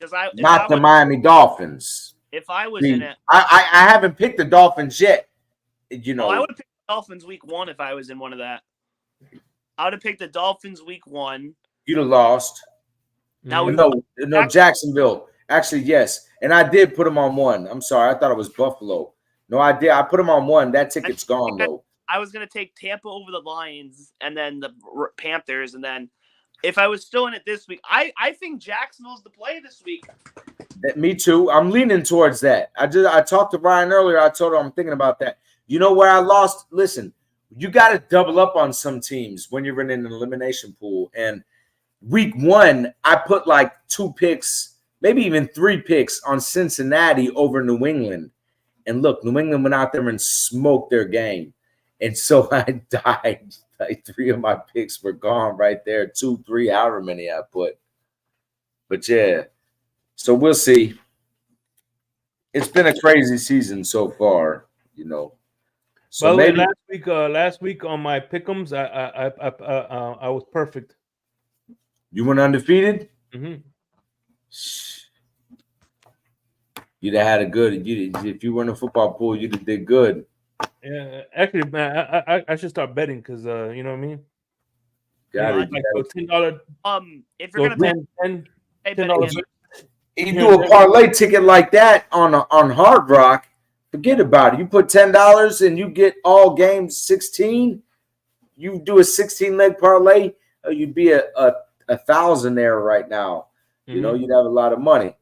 the Miami Dolphins. If I was in it, I haven't picked the Dolphins yet. I would have picked the Dolphins week 1 if I was in one of that. I would have picked the Dolphins week 1. You'd have lost. Now no, Jacksonville. Actually, yes. And I did put them on 1. I'm sorry. I thought it was Buffalo. No, I did. I put them on 1. That ticket's gone, though. I was going to take Tampa over the Lions and then the Panthers. And then if I was still in it this week, I think Jacksonville's the play this week. Me too. I'm leaning towards that. I talked to Ryan earlier. I told him I'm thinking about that. You know where I lost? Listen, you got to double up on some teams when you're in an elimination pool. And week 1, I put like 2 picks, maybe even 3 picks on Cincinnati over New England. And look, New England went out there and smoked their game. And so I died. Like 3 of my picks were gone right there. 2, 3, however many I put. But yeah, so we'll see. It's been a crazy season so far, So by the way, last week on my pick'ems, I was perfect. You went undefeated? Mm-hmm. You'd have had a good. If you were in a football pool, you'd have did good. Yeah, actually, man, I should start betting because you know what I mean. Got it. Like $10. If you're gonna $10. You do a parlay ticket like that on Hard Rock, forget about it. You put $10 and you get all games 16. You do a 16-leg parlay, you'd be a thousandaire right now. Mm-hmm. You'd have a lot of money.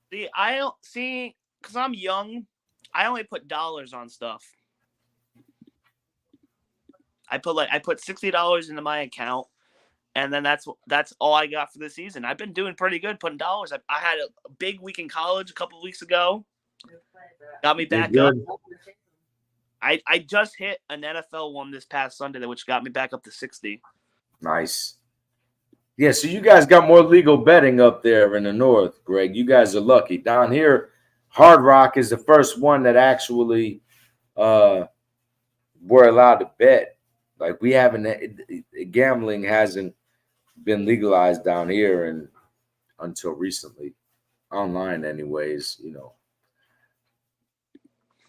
Because I'm young. I only put dollars on stuff. I put $60 into my account, and then that's all I got for the season. I've been doing pretty good putting dollars. I had a big week in college a couple of weeks ago. Got me back up. I just hit an NFL one this past Sunday, which got me back up to 60. Nice. Yeah, so you guys got more legal betting up there in the north, Greg. You guys are lucky. Down here, Hard Rock is the first one that actually we're allowed to bet. Like we haven't, gambling hasn't been legalized down here and until recently, online anyways.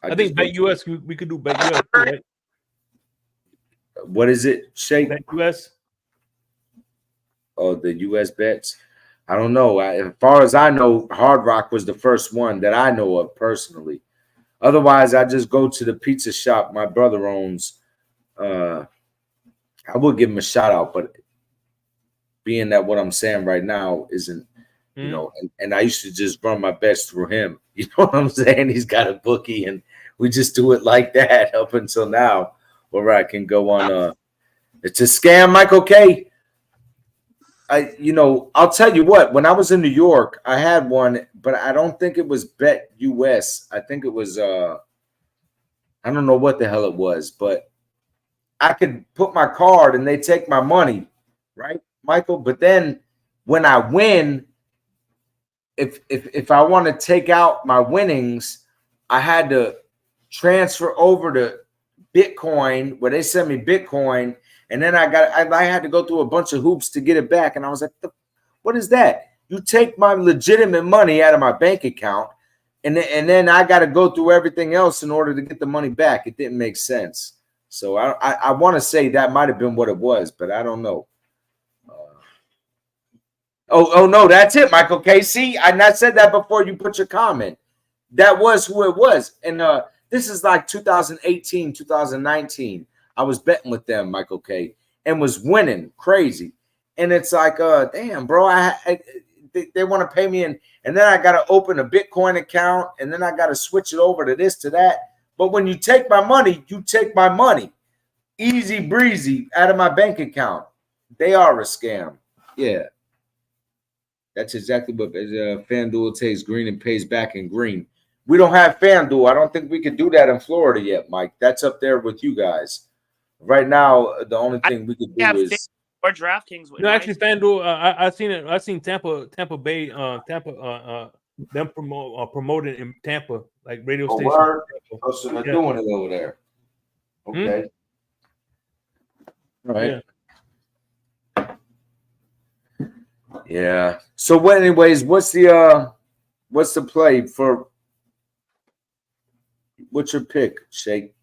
I think Bet US, we could do Bet US, right? What is it, Shake? Bet US. Oh, the US bets. I don't know. As far as I know, Hard Rock was the first one that I know of personally. Otherwise, I just go to the pizza shop my brother owns. I will give him a shout out, but being that what I'm saying right now isn't, and I used to just run my bets through him. You know what I'm saying? He's got a bookie, and we just do it like that up until now, where I can go on. It's a scam, Michael K. I'll tell you what, when I was in New York, I had one, but I don't think it was Bet US. I think it was, I don't know what the hell it was, but I could put my card and they take my money, right, Michael? But then when I win, if I want to take out my winnings, I had to transfer over to Bitcoin, where they send me Bitcoin, And then I had to go through a bunch of hoops to get it back. And I was like, what is that? You take my legitimate money out of my bank account, and then I got to go through everything else in order to get the money back. It didn't make sense. So I want to say that might have been what it was, but I don't know. Oh no, that's it, Michael K. See, I said that before you put your comment. That was who it was. And this is like 2018, 2019. I was betting with them, Michael K., and was winning crazy. And it's like, damn, bro, they want to pay me, and then I got to open a Bitcoin account, and then I got to switch it over to this, to that. But when you take my money, you take my money. Easy breezy out of my bank account. They are a scam. Yeah. That's exactly what FanDuel takes green and pays back in green. We don't have FanDuel. I don't think we could do that in Florida yet, Mike. That's up there with you guys. Right now, the only thing we could do is or DraftKings. No, actually, FanDuel. I've seen it. I've seen Tampa Bay, them promoted in Tampa, like radio stations. Oh, so they're doing it over there. Okay. All right. Yeah. So, anyways, what's the play for? What's your pick, Shake?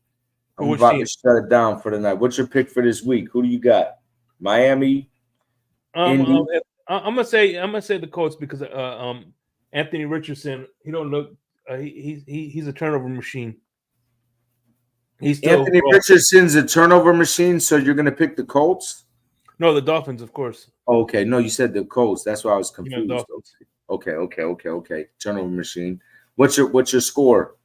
I'm about to shut it down for the night. What's your pick for this week? Who do you got? Miami. Indy? I'm gonna say the Colts because Anthony Richardson. He don't look. He's a turnover machine. Anthony Richardson's a turnover machine. So you're gonna pick the Colts? No, the Dolphins, of course. Okay, no, you said the Colts. That's why I was confused. Okay. Turnover machine. What's your score?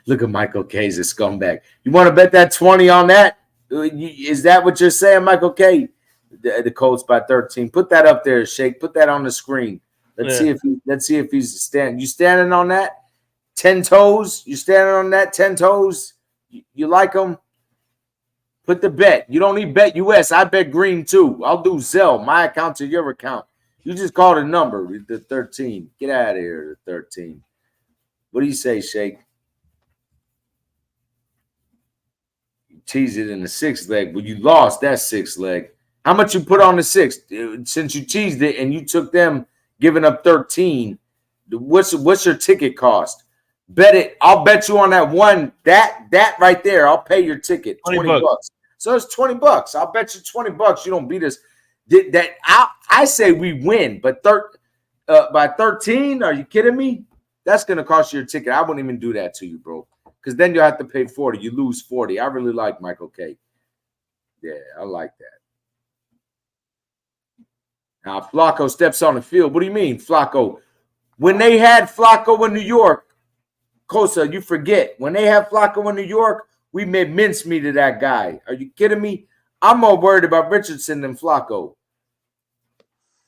Look at Michael K's a scumbag. You want to bet that 20 on that? Is that what you're saying, Michael K? The Colts by 13. Put that up there, Shake. Put that on the screen. Let's see if he's standing. You standing on that? 10 toes? You standing on that 10 toes? You like them? Put the bet. You don't need Bet US. I bet green too. I'll do Zelle. My account to your account. You just call the number, the 13. Get out of here, the 13. What do you say, Shake? You tease it in the sixth leg. Well, you lost that sixth leg. How much you put on the sixth? Since you teased it and you took them giving up 13, what's your ticket cost? Bet it. I'll bet you on that one. That right there. I'll pay your ticket. 20 bucks. So it's 20 bucks. I'll bet you 20 bucks. You don't beat us. I say we win, but by 13, are you kidding me? That's gonna cost you your ticket. I wouldn't even do that to you, bro. Because then you'll have to pay 40. You lose 40. I really like Michael K. Yeah, I like that. Now Flacco steps on the field. What do you mean, Flacco? When they had Flacco in New York, Kosa, you forget. When they have Flacco in New York, we made mincemeat of that guy. Are you kidding me? I'm more worried about Richardson than Flacco.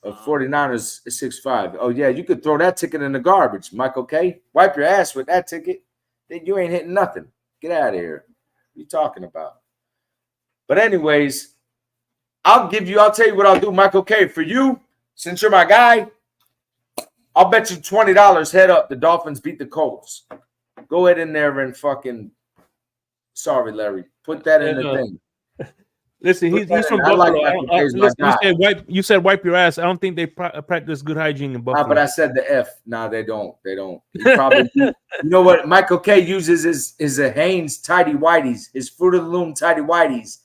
49ers is 6'5". Oh, yeah, you could throw that ticket in the garbage, Michael K. Wipe your ass with that ticket. Then you ain't hitting nothing. Get out of here. What are you talking about? But anyways, I'll tell you what I'll do, Michael K. For you, since you're my guy, I'll bet you $20 head up the Dolphins beat the Colts. Go ahead in there and fucking – sorry, Larry. Put that in the thing. Listen, he's from Buffalo. You said wipe your ass. I don't think they practice good hygiene in Buffalo. But I said the F. No, they don't. They don't. Probably, you know what Michael K uses is a Hanes tidy whities, his Fruit of the Loom tidy whities,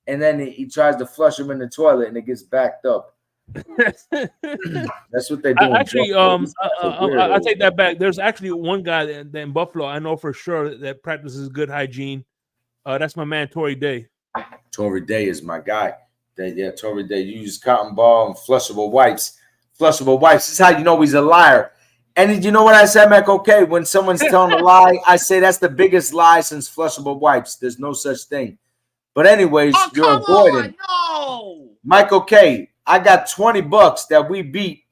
and then he tries to flush them in the toilet and it gets backed up. That's what they do. Actually, I take that back. There's actually one guy that in Buffalo I know for sure that practices good hygiene. That's my man Tory Day. Tory Day is my guy. Tory Day. You use cotton ball and flushable wipes. Flushable wipes. This is how you know he's a liar. And you know what I said, Mac? Okay, when someone's telling a lie, I say that's the biggest lie since flushable wipes. There's no such thing. But anyways, you're avoiding. No. Michael K., I got $20 that we beat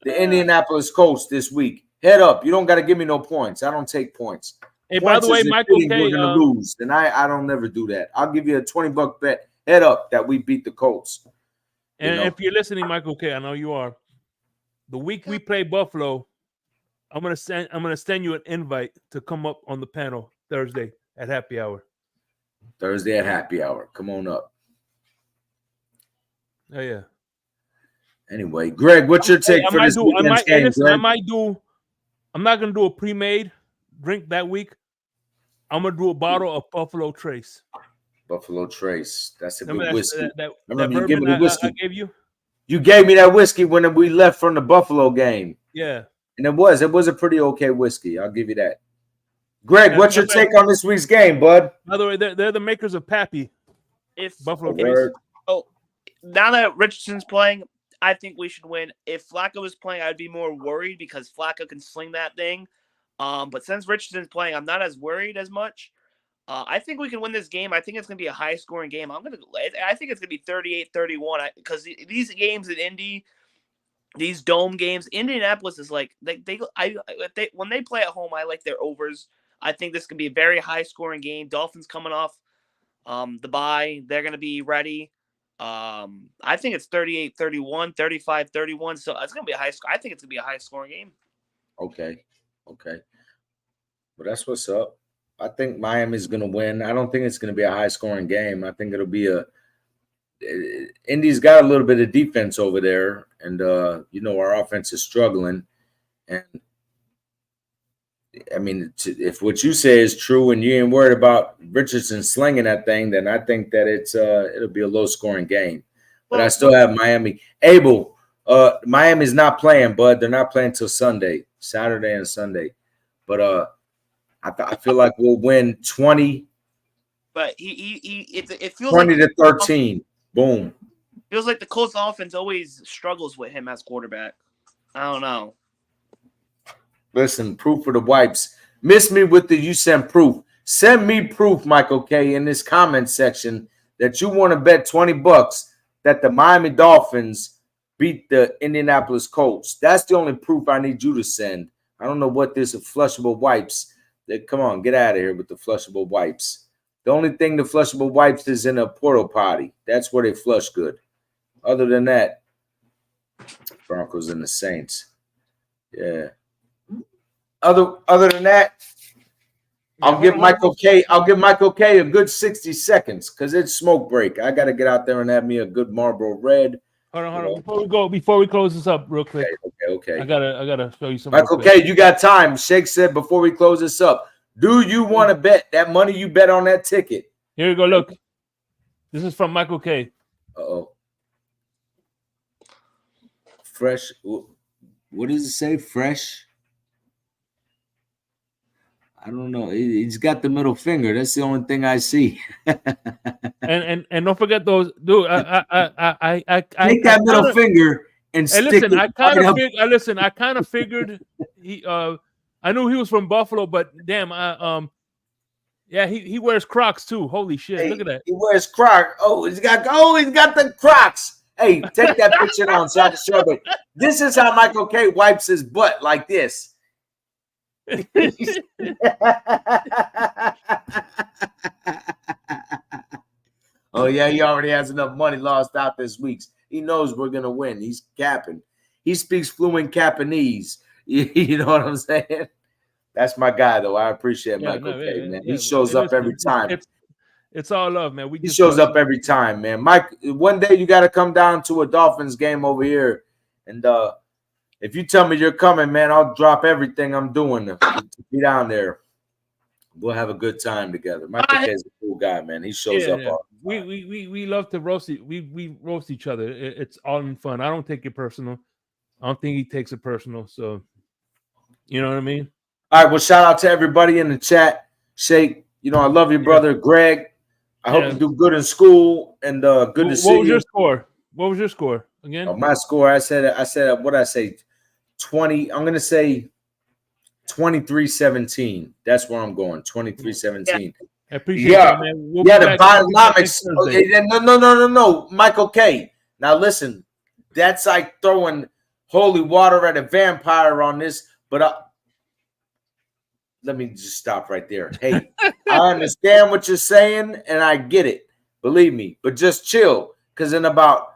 the Indianapolis Colts this week. Head up. You don't got to give me no points. I don't take points. Hey, by the way, Michael K. We're going to lose, and I don't never do that. I'll give you a $20 bet. Head up that we beat the Colts. And if you're listening, Michael K., I know you are. The week we play Buffalo, I'm gonna send you an invite to come up on the panel Thursday at happy hour. Thursday at happy hour. Come on up. Oh yeah. Anyway, Greg, what's your take for this weekend's game, Greg? I'm not gonna do a pre-made drink that week. I'm gonna do a bottle of Buffalo Trace. Buffalo Trace. That's a Remember good whiskey. that Remember you bourbon gave me the whiskey. I gave you? You gave me that whiskey when we left from the Buffalo game. Yeah. And it was a pretty okay whiskey. I'll give you that. Greg, what's your take on this week's game, bud? By the way, they're the makers of Pappy. If Buffalo Trace. Now that Richardson's playing, I think we should win. If Flacco was playing, I'd be more worried because Flacco can sling that thing. But since Richardson's playing, I'm not as worried as much. I think we can win this game. I think it's going to be a high-scoring game. I think it's going to be 38-31 because these games in Indy, these dome games, Indianapolis is like when they play at home, I like their overs. I think this could be a very high-scoring game. Dolphins coming off the bye, they're going to be ready. I think it's 38-31, 35-31. So it's going to be I think it's going to be a high-scoring game. Okay. Well, that's what's up. I think Miami's going to win. I don't think it's going to be a high-scoring game. I think it'll be Indy's got a little bit of defense over there, and our offense is struggling. And I mean, if what you say is true, and you ain't worried about Richardson slinging that thing, then I think that it'll be a low-scoring game. But I still have Miami. Abel, Miami's not playing, bud. They're not playing till Saturday and Sunday. But I feel like we'll win 20. But it feels 20 to 13. Boom. Feels like the Colts offense always struggles with him as quarterback. I don't know. Listen, proof for the wipes. Miss me with you send proof. Send me proof, Michael K, in this comment section that you want to bet $20 that the Miami Dolphins beat the Indianapolis Colts. That's the only proof I need you to send. I don't know what this is, flushable wipes. Come on, get out of here with the flushable wipes. The only thing the flushable wipes is in a porta potty. That's where they flush good. Other than that, Broncos and the Saints. Yeah. Other than that, I'll give Michael K a good 60 seconds because it's smoke break. I got to get out there and have me a good Marlboro Red. Hold on. Before we close this up real quick. Okay. I gotta show you something. Michael K, you got time. Shake said before we close this up. Do you want to bet that money you bet on that ticket? Here you go. Look. This is from Michael K. Uh-oh. Fresh. What does it say? Fresh? I don't know. He's got the middle finger. That's the only thing I see. and don't forget those, dude. I take that middle finger and stick listen. it. I kind of figured he. I knew he was from Buffalo, but damn, yeah, he wears Crocs too. Holy shit! Hey, look at that. He wears Crocs. He's got the Crocs. Hey, take that picture on so I can show you. This is how Michael K wipes his butt like this. Oh yeah, he already has enough money lost out this week. He knows we're gonna win. He's capping. He speaks fluent Japanese. You know what I'm saying? That's my guy, though. I appreciate Michael K, man. He shows up every time. It's all love, man. He shows up every time, man. Mike, one day you got to come down to a Dolphins game over here, and if you tell me you're coming, man, I'll drop everything I'm doing to be down there. We'll have a good time together. Michael K is a cool guy, man. He shows up. All we love to roast. We roast each other. It's all in fun. I don't take it personal. I don't think he takes it personal. So, you know what I mean? All right. Well, shout out to everybody in the chat. Shake, I love you, brother. Greg, I hope you do good in school and good to see you. What was your score? What was your score again? My score, I said, what did I say? 20. I'm going to say 23-17. That's where I'm going. 23-17. Yeah. I appreciate that, man. The bionomics. No. Michael K. Now, listen, that's like throwing holy water at a vampire on this, but let me just stop right there. Hey, I understand what you're saying, and I get it. Believe me, but just chill, because in about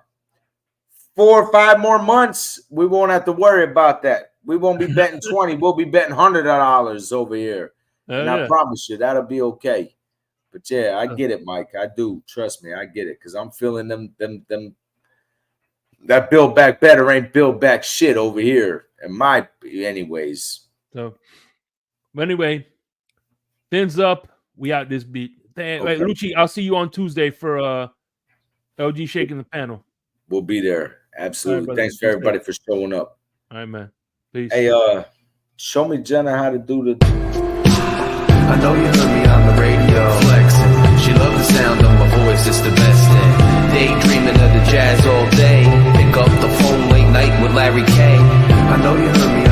4 or 5 more months, we won't have to worry about that. We won't be betting 20. We'll be betting $100 over here. And I promise you, that'll be okay. But yeah, I get it, Mike. I do. Trust me, I get it. Because I'm feeling them that build back better ain't build back shit over here. Anyways. So, but anyway, Fins up. We out this beat. Hey, Okay. Lucci, I'll see you on Tuesday for LG shaking the panel. We'll be there. Absolutely. Right, thanks for everybody for showing up. All right, man. Peace. Hey, show me Jenna how to do the. I know you heard me on the radio flexing. She loved the sound of my voice, it's the best thing. Daydreaming of the jazz all day. Pick up the phone late night with Larry K. I know you heard me